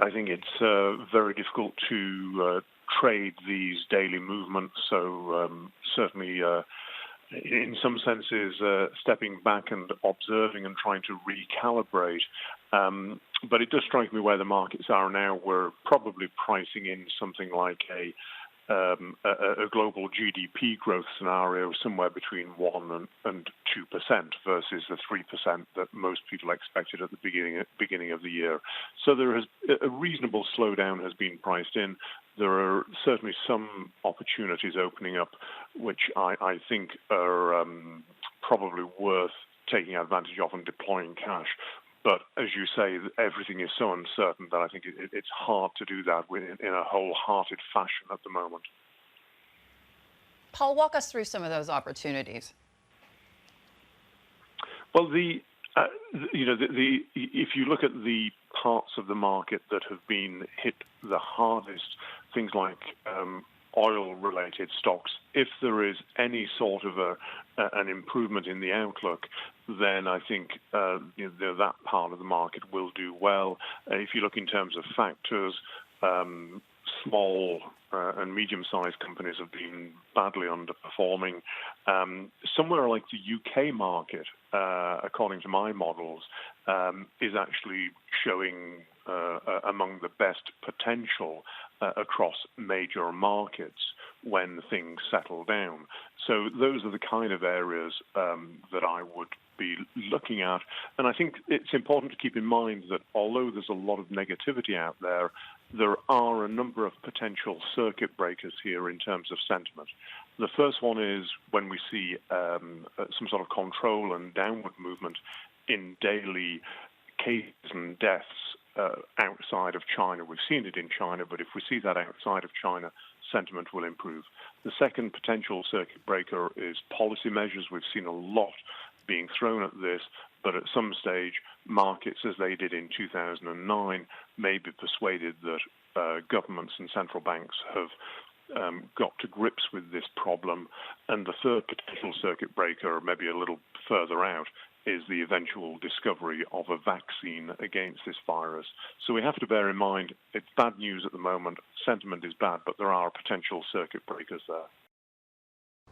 I think it's very difficult to trade these daily movements. So certainly, in some senses, stepping back and observing and trying to recalibrate. But it does strike me where the markets are now. We're probably pricing in something like a global GDP growth scenario somewhere between 1% and 2% versus the 3% that most people expected at the beginning of the year. So there has a reasonable slowdown has been priced in. There are certainly some opportunities opening up, which I think are probably worth taking advantage of and deploying cash. But as you say, everything is so uncertain that I think it's hard to do that in a wholehearted fashion at the moment. Paul, walk us through some of those opportunities. Well, if you look at the parts of the market that have been hit the hardest, things like oil-related stocks, if there is any sort of an improvement in the outlook, then I think that part of the market will do well. If you look in terms of factors, small and medium-sized companies have been badly underperforming. Somewhere like the UK market, according to my models, is actually showing among the best potential across major markets when things settle down. So those are the kind of areas that I would be looking at. And I think it's important to keep in mind that although there's a lot of negativity out there, there are a number of potential circuit breakers here in terms of sentiment. The first one is when we see some sort of control and downward movement in daily cases and deaths outside of China. We've seen it in China, but if we see that outside of China, sentiment will improve. The second potential circuit breaker is policy measures. We've seen a lot being thrown at this, but at some stage, markets, as they did in 2009, may be persuaded that governments and central banks have got to grips with this problem. And the third potential circuit breaker, maybe a little further out, is the eventual discovery of a vaccine against this virus. So we have to bear in mind it's bad news at the moment. Sentiment is bad, but there are potential circuit breakers there.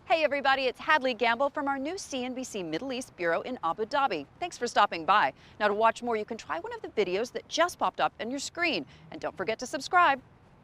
Hey everybody, it's Hadley Gamble from our new CNBC Middle East Bureau in Abu Dhabi. Thanks for stopping by. Now to watch more, you can try one of the videos that just popped up on your screen. And don't forget to subscribe.